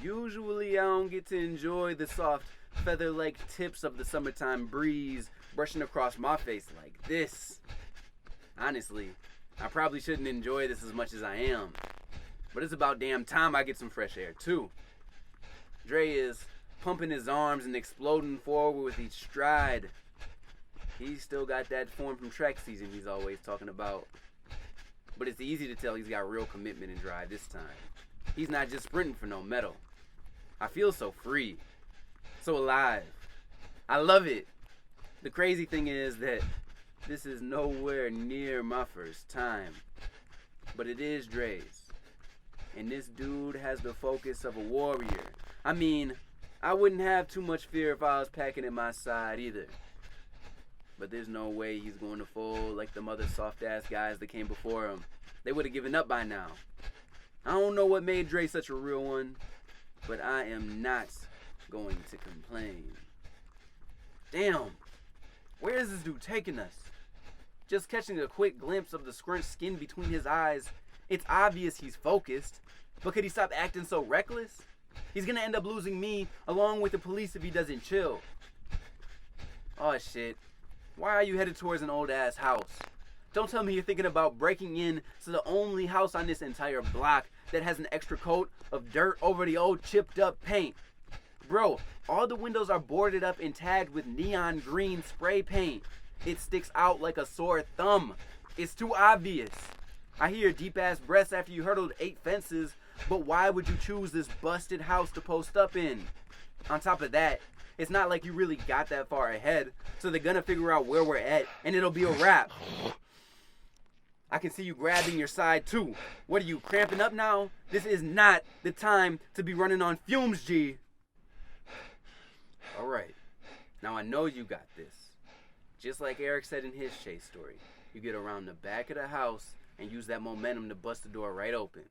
Usually I don't get to enjoy the soft, feather-like tips of the summertime breeze brushing across my face like this. Honestly, I probably shouldn't enjoy this as much as I am. But it's about damn time I get some fresh air, too. Dre is pumping his arms and exploding forward with each stride. He's still got that form from track season he's always talking about. But it's easy to tell he's got real commitment and drive this time. He's not just sprinting for no medal. I feel so free, so alive. I love it. The crazy thing is that this is nowhere near my first time. But it is Dre's. And this dude has the focus of a warrior. I mean, I wouldn't have too much fear if I was packing at my side either. But there's no way he's going to fold like the mother soft-ass guys that came before him. They would have given up by now. I don't know what made Dre such a real one, but I am not going to complain. Damn, where is this dude taking us? Just catching a quick glimpse of the scrunched skin between his eyes, it's obvious he's focused, but could he stop acting so reckless? He's gonna end up losing me along with the police if he doesn't chill. Oh shit. Why are you headed towards an old ass house? Don't tell me you're thinking about breaking in to the only house on this entire block that has an extra coat of dirt over the old chipped up paint. Bro, all the windows are boarded up and tagged with neon green spray paint. It sticks out like a sore thumb. It's too obvious. I hear your deep ass breaths after you hurdled 8 fences, but why would you choose this busted house to post up in? On top of that, it's not like you really got that far ahead, so they're gonna figure out where we're at, and it'll be a wrap. I can see you grabbing your side too. What are you, cramping up now? This is not the time to be running on fumes, G. Alright, now I know you got this. Just like Eric said in his chase story, you get around the back of the house and use that momentum to bust the door right open.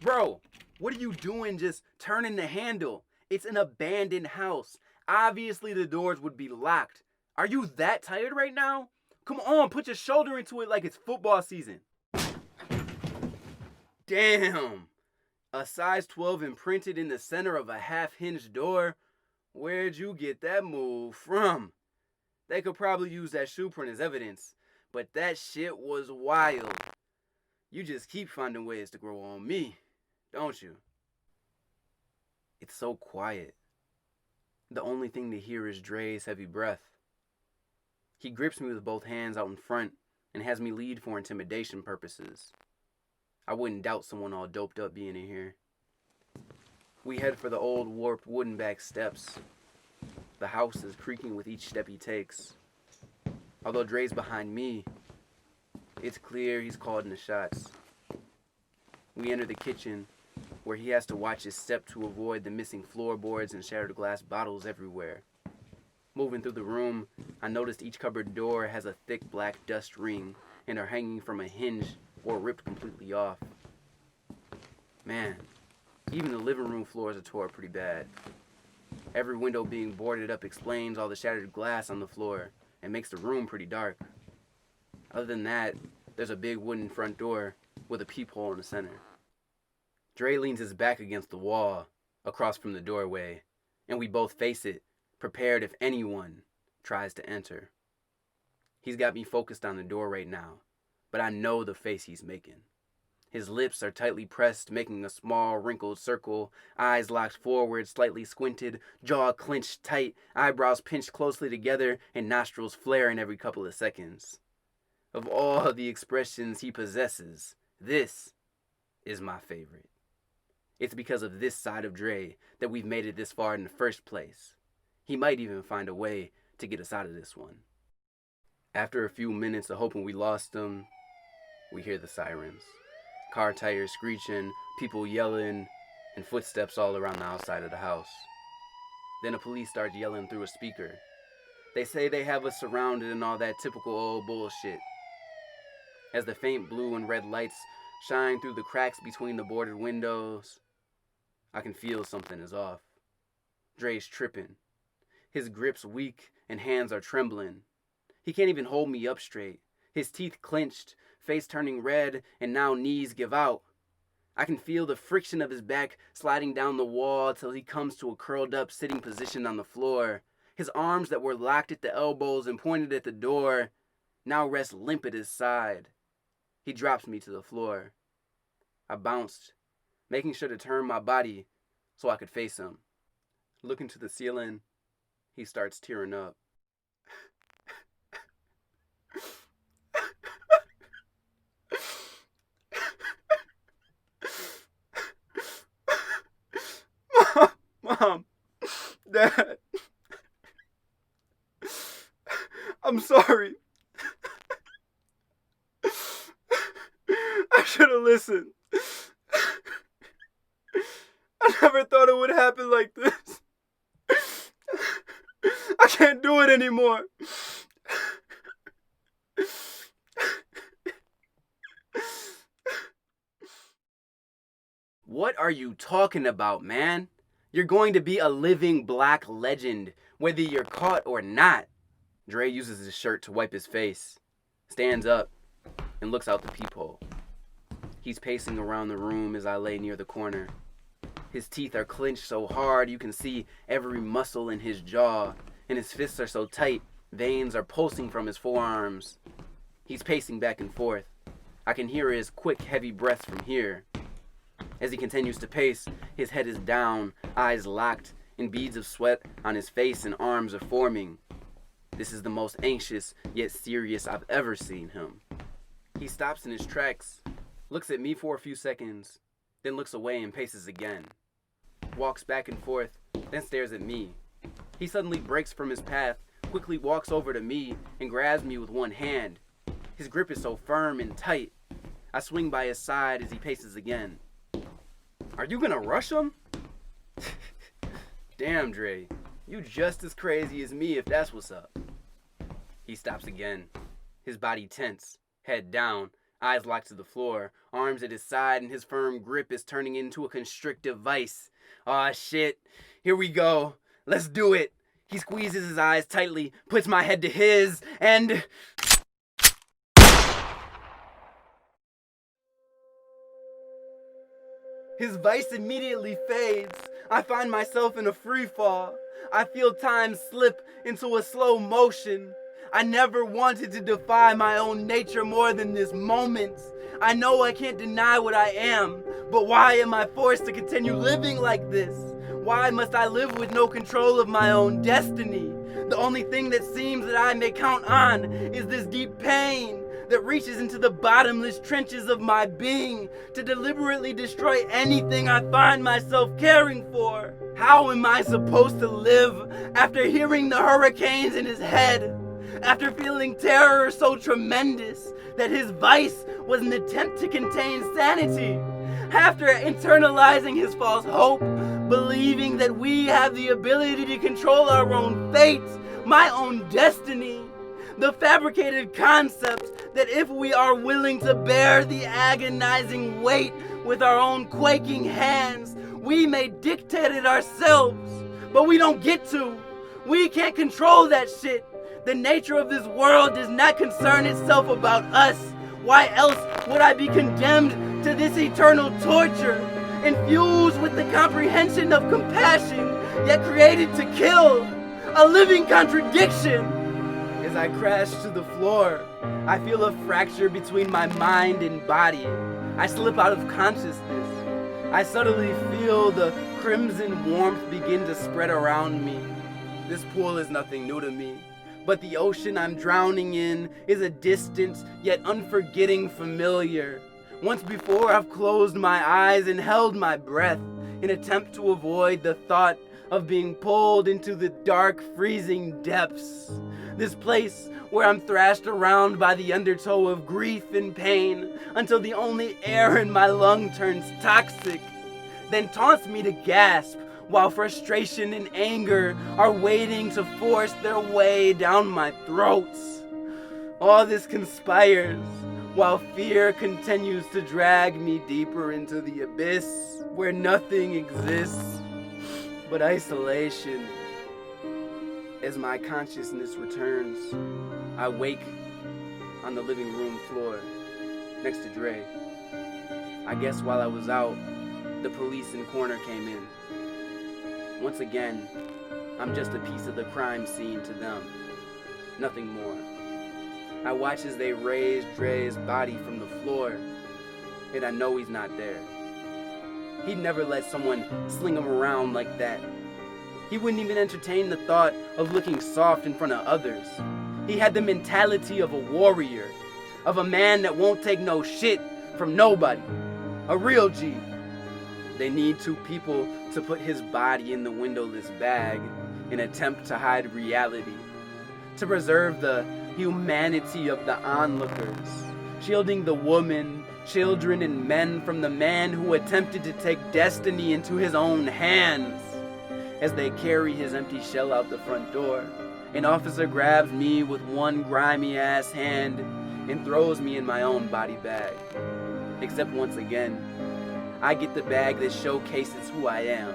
Bro, what are you doing just turning the handle? It's an abandoned house. Obviously the doors would be locked. Are you that tired right now? Come on, put your shoulder into it like it's football season. Damn. A size 12 imprinted in the center of a half-hinged door? Where'd you get that move from? They could probably use that shoe print as evidence, but that shit was wild. You just keep finding ways to grow on me, don't you? It's so quiet. The only thing to hear is Dre's heavy breath. He grips me with both hands out in front and has me lead for intimidation purposes. I wouldn't doubt someone all doped up being in here. We head for the old warped wooden back steps. The house is creaking with each step he takes. Although Dre's behind me, it's clear he's calling the shots. We enter the kitchen, where he has to watch his step to avoid the missing floorboards and shattered glass bottles everywhere. Moving through the room, I noticed each cupboard door has a thick black dust ring and are hanging from a hinge or ripped completely off. Man, even the living room floors are tore pretty bad. Every window being boarded up explains all the shattered glass on the floor and makes the room pretty dark. Other than that, there's a big wooden front door with a peephole in the center. Dre leans his back against the wall across from the doorway, and we both face it, prepared if anyone tries to enter. He's got me focused on the door right now, but I know the face he's making. His lips are tightly pressed, making a small, wrinkled circle, eyes locked forward, slightly squinted, jaw clenched tight, eyebrows pinched closely together, and nostrils flaring every couple of seconds. Of all the expressions he possesses, this is my favorite. It's because of this side of Dre that we've made it this far in the first place. He might even find a way to get us out of this one. After a few minutes of hoping we lost him, we hear the sirens. Car tires screeching, people yelling, and footsteps all around the outside of the house. Then the police start yelling through a speaker. They say they have us surrounded and all that typical old bullshit. As the faint blue and red lights shine through the cracks between the boarded windows, I can feel something is off. Dre's tripping. His grip's weak and hands are trembling. He can't even hold me up straight. His teeth clenched, face turning red, and now knees give out. I can feel the friction of his back sliding down the wall till he comes to a curled up sitting position on the floor. His arms that were locked at the elbows and pointed at the door now rest limp at his side. He drops me to the floor. I bounced, making sure to turn my body so I could face him. Looking to the ceiling, he starts tearing up. Mom, Dad, I'm sorry. I should have listened. I never thought it would happen like this. I can't do it anymore. What are you talking about, man? You're going to be a living black legend, whether you're caught or not. Dre uses his shirt to wipe his face, stands up, and looks out the peephole. He's pacing around the room as I lay near the corner. His teeth are clenched so hard you can see every muscle in his jaw, and his fists are so tight, veins are pulsing from his forearms. He's pacing back and forth. I can hear his quick, heavy breaths from here. As he continues to pace, his head is down, eyes locked, and beads of sweat on his face and arms are forming. This is the most anxious yet serious I've ever seen him. He stops in his tracks, looks at me for a few seconds, then looks away and paces again. Walks back and forth, then stares at me. He suddenly breaks from his path, quickly walks over to me, and grabs me with one hand. His grip is so firm and tight. I swing by his side as he paces again. Are you gonna rush him? Damn, Dre. You just as crazy as me if that's what's up. He stops again. His body tense, head down, eyes locked to the floor, arms at his side, and his firm grip is turning into a constrictive vice. Aw, shit. Here we go. Let's do it. He squeezes his eyes tightly, puts my head to his, and... His vice immediately fades. I find myself in a free fall. I feel time slip into a slow motion. I never wanted to defy my own nature more than this moment. I know I can't deny what I am, but why am I forced to continue living like this? Why must I live with no control of my own destiny? The only thing that seems that I may count on is this deep pain that reaches into the bottomless trenches of my being to deliberately destroy anything I find myself caring for. How am I supposed to live after hearing the hurricanes in his head? After feeling terror so tremendous that his vice was an attempt to contain sanity? After internalizing his false hope, believing that we have the ability to control our own fate, my own destiny? The fabricated concept that if we are willing to bear the agonizing weight with our own quaking hands, we may dictate it ourselves. But we don't get to. We can't control that shit. The nature of this world does not concern itself about us. Why else would I be condemned to this eternal torture, infused with the comprehension of compassion, yet created to kill? A living contradiction. As I crash to the floor, I feel a fracture between my mind and body. I slip out of consciousness. I suddenly feel the crimson warmth begin to spread around me. This pool is nothing new to me, but the ocean I'm drowning in is a distant yet unforgetting familiar. Once before, I've closed my eyes and held my breath in attempt to avoid the thought of being pulled into the dark, freezing depths. This place where I'm thrashed around by the undertow of grief and pain until the only air in my lung turns toxic, then taunts me to gasp while frustration and anger are waiting to force their way down my throat. All this conspires while fear continues to drag me deeper into the abyss where nothing exists but isolation. As my consciousness returns, I wake on the living room floor next to Dre. I guess while I was out, the police and coroner came in. Once again, I'm just a piece of the crime scene to them. Nothing more. I watch as they raise Dre's body from the floor, and I know he's not there. He'd never let someone sling him around like that. He wouldn't even entertain the thought of looking soft in front of others. He had the mentality of a warrior, of a man that won't take no shit from nobody. A real G. They need two people to put his body in the windowless bag in an attempt to hide reality, to preserve the humanity of the onlookers, shielding the woman, children, and men from the man who attempted to take destiny into his own hands. As they carry his empty shell out the front door, an officer grabs me with one grimy-ass hand and throws me in my own body bag. Except once again, I get the bag that showcases who I am.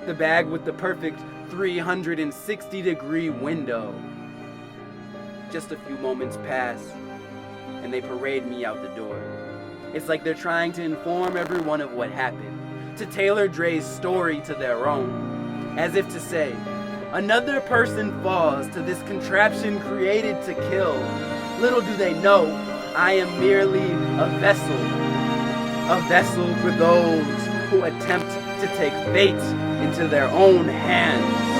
The bag with the perfect 360-degree window. Just a few moments pass, and they parade me out the door. It's like they're trying to inform everyone of what happened, to tailor Dre's story to their own. As if to say, another person falls to this contraption created to kill. Little do they know, I am merely a vessel for those who attempt to take fate into their own hands.